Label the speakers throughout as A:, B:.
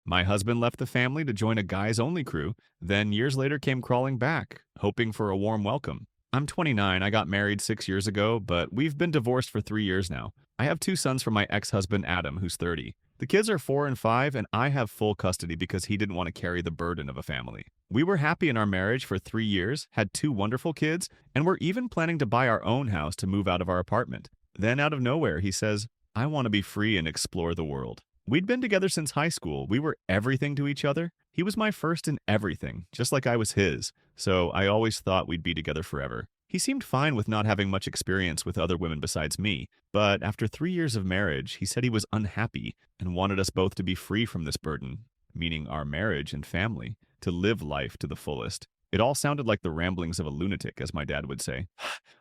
A: My husband left the family to join a guys only crew, then years later came crawling back, hoping for a warm welcome. I'm 29, I got married 6 years ago, but we've been divorced for 3 years now. I have two sons from my ex husband Adam, who's 30. The kids are 4 and 5, and I have full custody because he didn't want to carry the burden of a family. We were happy in our marriage for 3 years, had two wonderful kids, and we're even planning to buy our own house to move out of our apartment. Then, out of nowhere, he says, I want to be free and explore the world. We'd been together since high school. We were everything to each other. He was my first in everything, just like I was his, so I always thought we'd be together forever. He seemed fine with not having much experience with other women besides me, but after 3 years of marriage, he said he was unhappy and wanted us both to be free from this burden, meaning our marriage and family, to live life to the fullest. It all sounded like the ramblings of a lunatic, as my dad would say.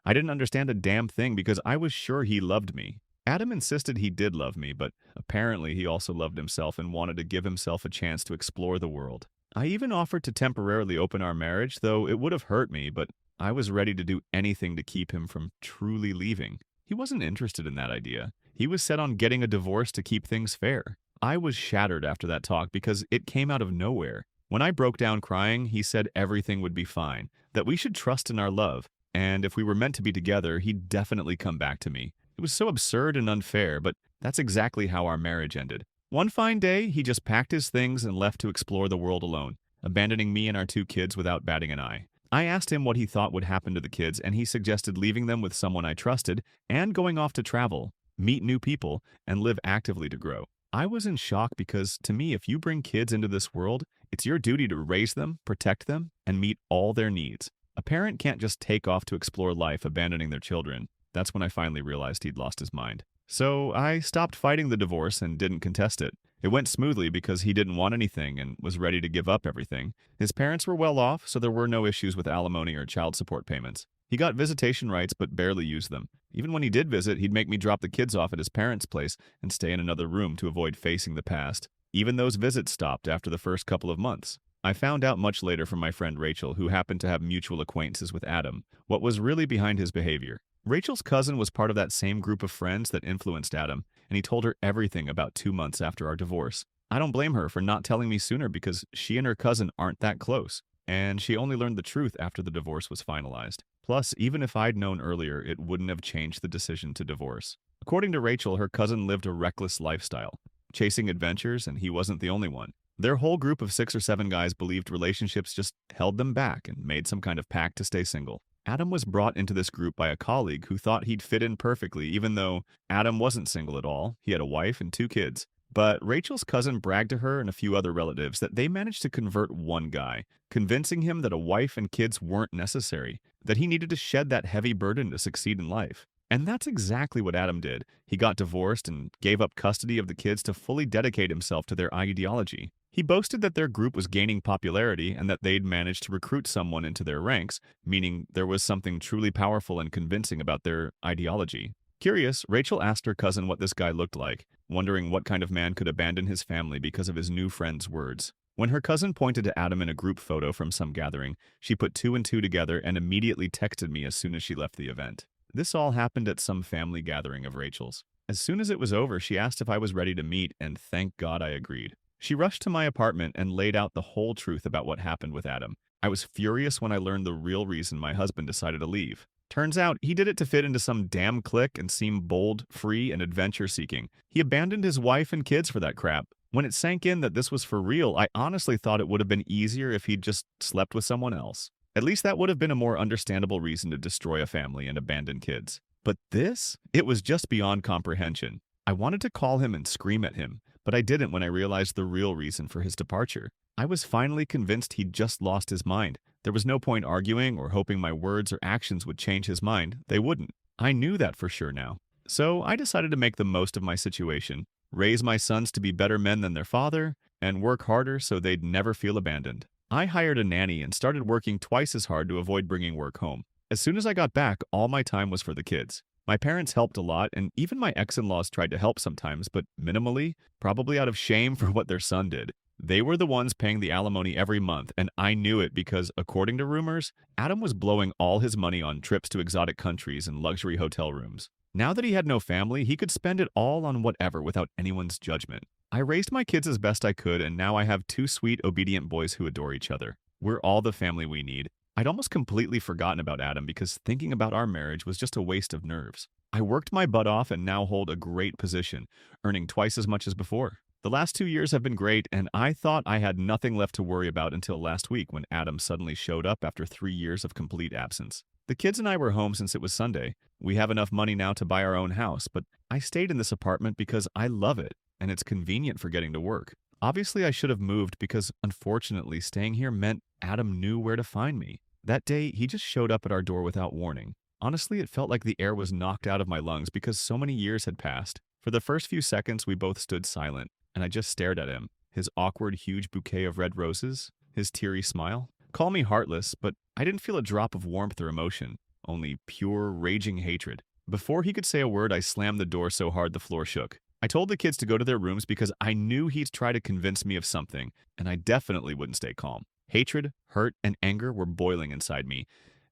A: I didn't understand a damn thing because I was sure he loved me. Adam insisted he did love me, but apparently he also loved himself and wanted to give himself a chance to explore the world. I even offered to temporarily open our marriage, though it would have hurt me, but I was ready to do anything to keep him from truly leaving. He wasn't interested in that idea. He was set on getting a divorce to keep things fair. I was shattered after that talk because it came out of nowhere. When I broke down crying, he said everything would be fine, that we should trust in our love, and if we were meant to be together, he'd definitely come back to me. It was so absurd and unfair, but that's exactly how our marriage ended. One fine day, he just packed his things and left to explore the world alone, abandoning me and our two kids without batting an eye. I asked him what he thought would happen to the kids, and he suggested leaving them with someone I trusted and going off to travel, meet new people, and live actively to grow. I was in shock because, to me, if you bring kids into this world, it's your duty to raise them, protect them, and meet all their needs. A parent can't just take off to explore life, abandoning their children. That's when I finally realized he'd lost his mind. So I stopped fighting the divorce and didn't contest it. It went smoothly because he didn't want anything and was ready to give up everything. His parents were well off, so there were no issues with alimony or child support payments. He got visitation rights but barely used them. Even when he did visit, he'd make me drop the kids off at his parents' place and stay in another room to avoid facing the past. Even those visits stopped after the first couple of months. I found out much later from my friend Rachel, who happened to have mutual acquaintances with Adam, what was really behind his behavior. Rachel's cousin was part of that same group of friends that influenced Adam, and he told her everything about 2 months after our divorce. I don't blame her for not telling me sooner because she and her cousin aren't that close, and she only learned the truth after the divorce was finalized. Plus, even if I'd known earlier, it wouldn't have changed the decision to divorce. According to Rachel, her cousin lived a reckless lifestyle, chasing adventures, and he wasn't the only one. Their whole group of 6 or 7 guys believed relationships just held them back and made some kind of pact to stay single. Adam was brought into this group by a colleague who thought he'd fit in perfectly, even though Adam wasn't single at all. He had a wife and 2 kids. But Rachel's cousin bragged to her and a few other relatives that they managed to convert one guy, convincing him that a wife and kids weren't necessary, that he needed to shed that heavy burden to succeed in life. And that's exactly what Adam did. He got divorced and gave up custody of the kids to fully dedicate himself to their ideology. He boasted that their group was gaining popularity and that they'd managed to recruit someone into their ranks, meaning there was something truly powerful and convincing about their ideology. Curious, Rachel asked her cousin what this guy looked like, wondering what kind of man could abandon his family because of his new friend's words. When her cousin pointed to Adam in a group photo from some gathering, she put 2 and 2 together and immediately texted me as soon as she left the event. This all happened at some family gathering of Rachel's. As soon as it was over, she asked if I was ready to meet, and thank God I agreed. She rushed to my apartment and laid out the whole truth about what happened with Adam. I was furious when I learned the real reason my husband decided to leave. Turns out, he did it to fit into some damn clique and seem bold, free, and adventure-seeking. He abandoned his wife and kids for that crap. When it sank in that this was for real, I honestly thought it would have been easier if he'd just slept with someone else. At least that would have been a more understandable reason to destroy a family and abandon kids. But this? It was just beyond comprehension. I wanted to call him and scream at him, but I didn't when I realized the real reason for his departure. I was finally convinced he'd just lost his mind. There was no point arguing or hoping my words or actions would change his mind. They wouldn't. I knew that for sure now. So I decided to make the most of my situation, raise my sons to be better men than their father, and work harder so they'd never feel abandoned. I hired a nanny and started working twice as hard to avoid bringing work home. As soon as I got back, all my time was for the kids. My parents helped a lot, and even my ex-in-laws tried to help sometimes, but minimally, probably out of shame for what their son did. They were the ones paying the alimony every month, and I knew it because, according to rumors, Adam was blowing all his money on trips to exotic countries and luxury hotel rooms. Now that he had no family, he could spend it all on whatever without anyone's judgment. I raised my kids as best I could, and now I have two sweet, obedient boys who adore each other. We're all the family we need. I'd almost completely forgotten about Adam because thinking about our marriage was just a waste of nerves. I worked my butt off and now hold a great position, earning twice as much as before. The last 2 years have been great, and I thought I had nothing left to worry about until last week when Adam suddenly showed up after 3 years of complete absence. The kids and I were home since it was Sunday. We have enough money now to buy our own house, but I stayed in this apartment because I love it and it's convenient for getting to work. Obviously, I should have moved because unfortunately, staying here meant Adam knew where to find me. That day, he just showed up at our door without warning. Honestly, it felt like the air was knocked out of my lungs because so many years had passed. For the first few seconds, we both stood silent, and I just stared at him. His awkward, huge bouquet of red roses, his teary smile. Call me heartless, but I didn't feel a drop of warmth or emotion, only pure, raging hatred. Before he could say a word, I slammed the door so hard the floor shook. I told the kids to go to their rooms because I knew he'd try to convince me of something, and I definitely wouldn't stay calm. Hatred, hurt, and anger were boiling inside me,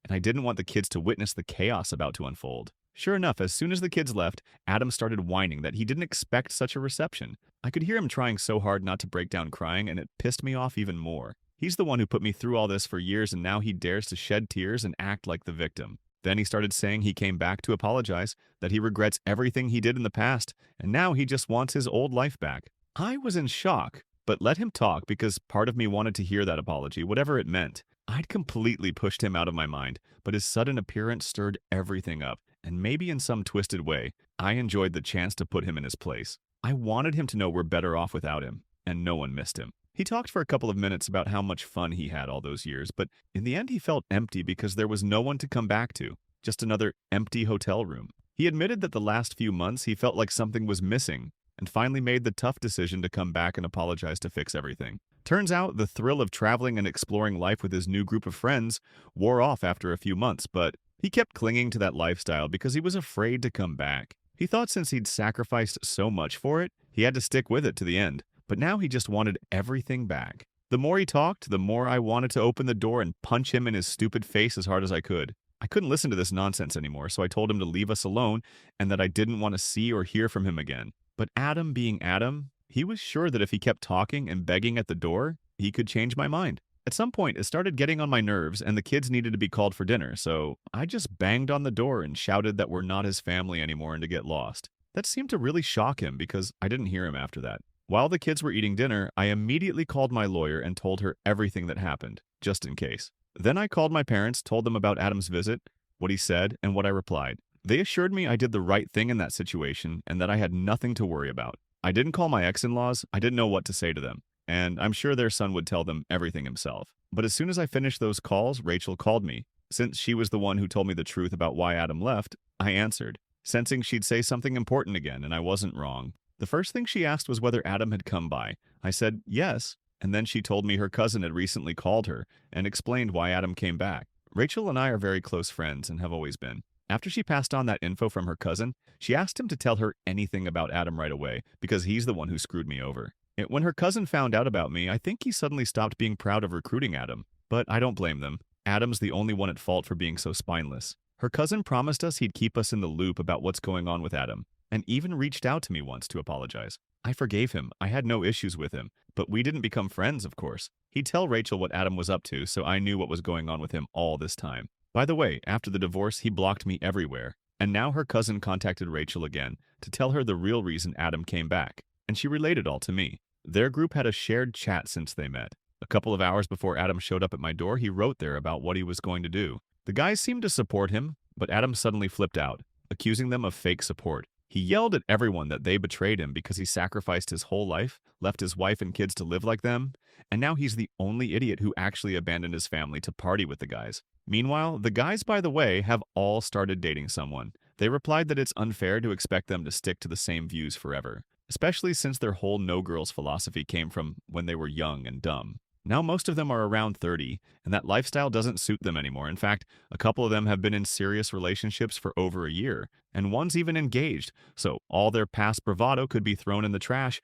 A: and I didn't want the kids to witness the chaos about to unfold. Sure enough, as soon as the kids left, Adam started whining that he didn't expect such a reception. I could hear him trying so hard not to break down crying, and it pissed me off even more. He's the one who put me through all this for years, and now he dares to shed tears and act like the victim. Then he started saying he came back to apologize, that he regrets everything he did in the past, and now he just wants his old life back. I was in shock, but let him talk because part of me wanted to hear that apology, whatever it meant. I'd completely pushed him out of my mind, but his sudden appearance stirred everything up, and maybe in some twisted way, I enjoyed the chance to put him in his place. I wanted him to know we're better off without him, and no one missed him. He talked for a couple of minutes about how much fun he had all those years, but in the end he felt empty because there was no one to come back to, just another empty hotel room. He admitted that the last few months he felt like something was missing, and finally made the tough decision to come back and apologize to fix everything. Turns out the thrill of traveling and exploring life with his new group of friends wore off after a few months, but he kept clinging to that lifestyle because he was afraid to come back. He thought since he'd sacrificed so much for it, he had to stick with it to the end. But now he just wanted everything back. The more he talked, the more I wanted to open the door and punch him in his stupid face as hard as I could. I couldn't listen to this nonsense anymore, so I told him to leave us alone and that I didn't want to see or hear from him again. But Adam being Adam, he was sure that if he kept talking and begging at the door, he could change my mind. At some point, it started getting on my nerves and the kids needed to be called for dinner, so I just banged on the door and shouted that we're not his family anymore and to get lost. That seemed to really shock him because I didn't hear him after that. While the kids were eating dinner, I immediately called my lawyer and told her everything that happened, just in case. Then I called my parents, told them about Adam's visit, what he said, and what I replied. They assured me I did the right thing in that situation and that I had nothing to worry about. I didn't call my ex-in-laws, I didn't know what to say to them, and I'm sure their son would tell them everything himself. But as soon as I finished those calls, Rachel called me. Since she was the one who told me the truth about why Adam left, I answered, sensing she'd say something important again, and I wasn't wrong. The first thing she asked was whether Adam had come by. I said, yes, and then she told me her cousin had recently called her and explained why Adam came back. Rachel and I are very close friends and have always been. After she passed on that info from her cousin, she asked him to tell her anything about Adam right away because he's the one who screwed me over. When her cousin found out about me, I think he suddenly stopped being proud of recruiting Adam. But I don't blame them. Adam's the only one at fault for being so spineless. Her cousin promised us he'd keep us in the loop about what's going on with Adam, and even reached out to me once to apologize. I forgave him. I had no issues with him, but we didn't become friends, of course. He'd tell Rachel what Adam was up to, so I knew what was going on with him all this time. By the way, after the divorce, he blocked me everywhere, and now her cousin contacted Rachel again to tell her the real reason Adam came back, and she relayed it all to me. Their group had a shared chat since they met. A couple of hours before Adam showed up at my door, he wrote there about what he was going to do. The guys seemed to support him, but Adam suddenly flipped out, accusing them of fake support. He yelled at everyone that they betrayed him because he sacrificed his whole life, left his wife and kids to live like them, and now he's the only idiot who actually abandoned his family to party with the guys. Meanwhile, the guys, by the way, have all started dating someone. They replied that it's unfair to expect them to stick to the same views forever, especially since their whole no-girls philosophy came from when they were young and dumb. Now most of them are around 30, and that lifestyle doesn't suit them anymore. In fact, a couple of them have been in serious relationships for over a year, and one's even engaged, so all their past bravado could be thrown in the trash,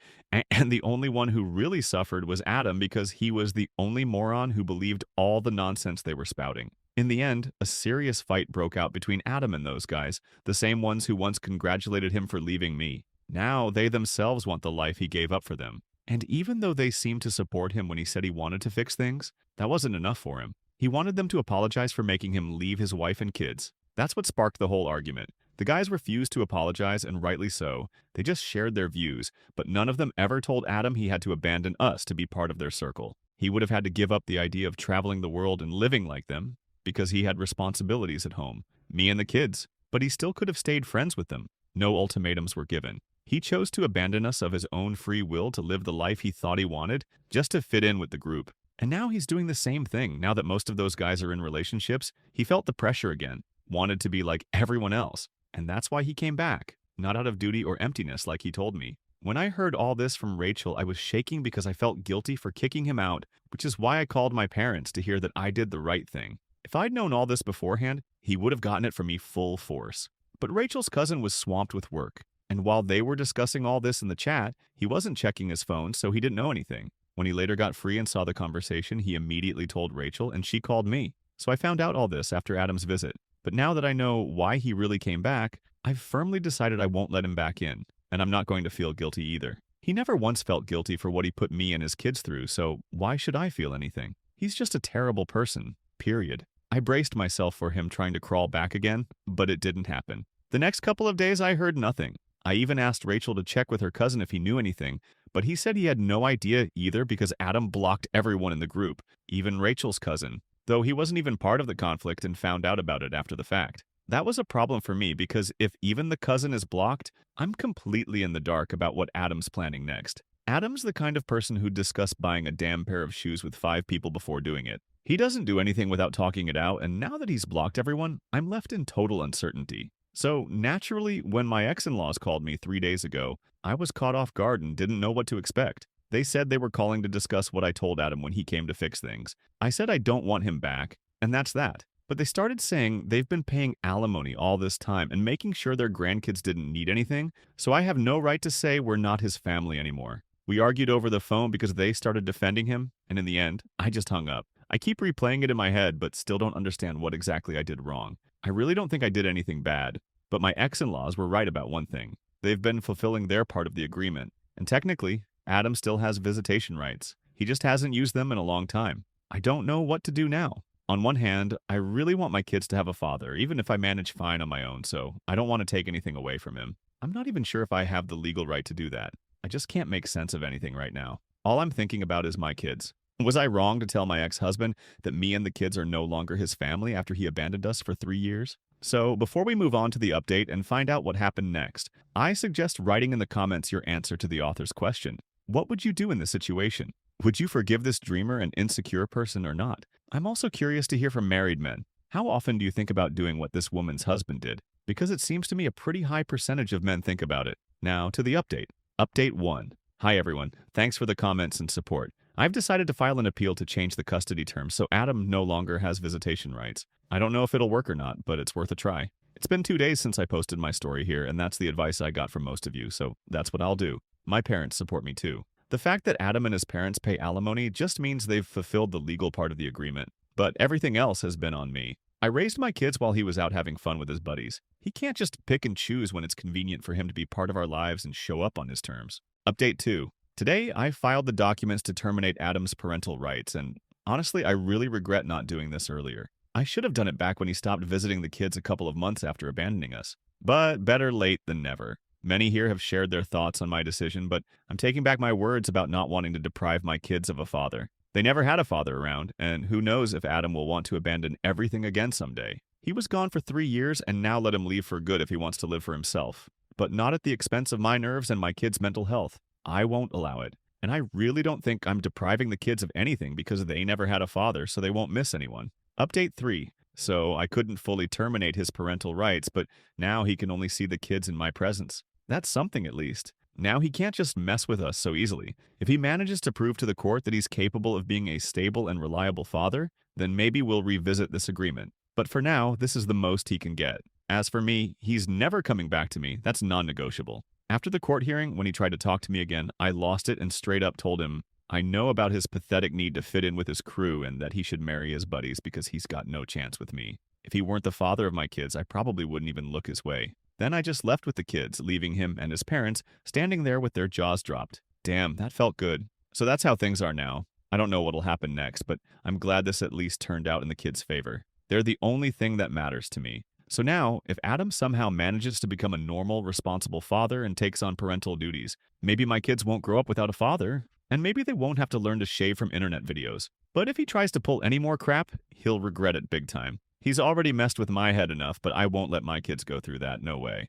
A: and the only one who really suffered was Adam because he was the only moron who believed all the nonsense they were spouting. In the end, a serious fight broke out between Adam and those guys, the same ones who once congratulated him for leaving me. Now they themselves want the life he gave up for them. And even though they seemed to support him when he said he wanted to fix things, that wasn't enough for him. He wanted them to apologize for making him leave his wife and kids. That's what sparked the whole argument. The guys refused to apologize, and rightly so. They just shared their views, but none of them ever told Adam he had to abandon us to be part of their circle. He would have had to give up the idea of traveling the world and living like them because he had responsibilities at home, me and the kids, but he still could have stayed friends with them. No ultimatums were given. He chose to abandon us of his own free will to live the life he thought he wanted, just to fit in with the group. And now he's doing the same thing. Now that most of those guys are in relationships, he felt the pressure again, wanted to be like everyone else. And that's why he came back, not out of duty or emptiness like he told me. When I heard all this from Rachel, I was shaking because I felt guilty for kicking him out, which is why I called my parents to hear that I did the right thing. If I'd known all this beforehand, he would have gotten it from me full force. But Rachel's cousin was swamped with work, and while they were discussing all this in the chat, he wasn't checking his phone, so he didn't know anything. When he later got free and saw the conversation, he immediately told Rachel, and she called me. So I found out all this after Adam's visit. But now that I know why he really came back, I've firmly decided I won't let him back in, and I'm not going to feel guilty either. He never once felt guilty for what he put me and his kids through, so why should I feel anything? He's just a terrible person, period. I braced myself for him trying to crawl back again, but it didn't happen. The next couple of days I heard nothing. I even asked Rachel to check with her cousin if he knew anything, but he said he had no idea either because Adam blocked everyone in the group, even Rachel's cousin, though he wasn't even part of the conflict and found out about it after the fact. That was a problem for me because if even the cousin is blocked, I'm completely in the dark about what Adam's planning next. Adam's the kind of person who'd discuss buying a damn pair of shoes with 5 people before doing it. He doesn't do anything without talking it out, and now that he's blocked everyone, I'm left in total uncertainty. So naturally, when my ex-in-laws called me 3 days ago, I was caught off guard and didn't know what to expect. They said they were calling to discuss what I told Adam when he came to fix things. I said I don't want him back, and that's that. But they started saying they've been paying alimony all this time and making sure their grandkids didn't need anything, so I have no right to say we're not his family anymore. We argued over the phone because they started defending him, and in the end, I just hung up. I keep replaying it in my head, but still don't understand what exactly I did wrong. I really don't think I did anything bad, but my ex-in-laws were right about one thing. They've been fulfilling their part of the agreement, and technically, Adam still has visitation rights. He just hasn't used them in a long time. I don't know what to do now. On one hand, I really want my kids to have a father, even if I manage fine on my own, so I don't want to take anything away from him. I'm not even sure if I have the legal right to do that. I just can't make sense of anything right now. All I'm thinking about is my kids. Was I wrong to tell my ex-husband that me and the kids are no longer his family after he abandoned us for 3 years? So, before we move on to the update and find out what happened next, I suggest writing in the comments your answer to the author's question. What would you do in this situation? Would you forgive this dreamer and insecure person or not? I'm also curious to hear from married men. How often do you think about doing what this woman's husband did? Because it seems to me a pretty high percentage of men think about it. Now, to the update. Update 1. Hi everyone. Thanks for the comments and support. I've decided to file an appeal to change the custody terms so Adam no longer has visitation rights. I don't know if it'll work or not, but it's worth a try. It's been 2 days since I posted my story here, and that's the advice I got from most of you, so that's what I'll do. My parents support me too. The fact that Adam and his parents pay alimony just means they've fulfilled the legal part of the agreement, but everything else has been on me. I raised my kids while he was out having fun with his buddies. He can't just pick and choose when it's convenient for him to be part of our lives and show up on his terms. Update 2. Today, I filed the documents to terminate Adam's parental rights, and honestly, I really regret not doing this earlier. I should have done it back when he stopped visiting the kids a couple of months after abandoning us. But better late than never. Many here have shared their thoughts on my decision, but I'm taking back my words about not wanting to deprive my kids of a father. They never had a father around, and who knows if Adam will want to abandon everything again someday. He was gone for 3 years, and now let him leave for good if he wants to live for himself. But not at the expense of my nerves and my kids' mental health. I won't allow it. And I really don't think I'm depriving the kids of anything because they never had a father, so they won't miss anyone. Update 3. So I couldn't fully terminate his parental rights, but now he can only see the kids in my presence. That's something at least. Now he can't just mess with us so easily. If he manages to prove to the court that he's capable of being a stable and reliable father, then maybe we'll revisit this agreement. But for now, this is the most he can get. As for me, he's never coming back to me. That's non-negotiable. After the court hearing, when he tried to talk to me again, I lost it and straight up told him I know about his pathetic need to fit in with his crew and that he should marry his buddies because he's got no chance with me. If he weren't the father of my kids, I probably wouldn't even look his way. Then I just left with the kids, leaving him and his parents standing there with their jaws dropped. Damn, that felt good. So that's how things are now. I don't know what'll happen next, but I'm glad this at least turned out in the kids' favor. They're the only thing that matters to me. So now, if Adam somehow manages to become a normal, responsible father and takes on parental duties, maybe my kids won't grow up without a father, and maybe they won't have to learn to shave from internet videos. But if he tries to pull any more crap, he'll regret it big time. He's already messed with my head enough, but I won't let my kids go through that, no way.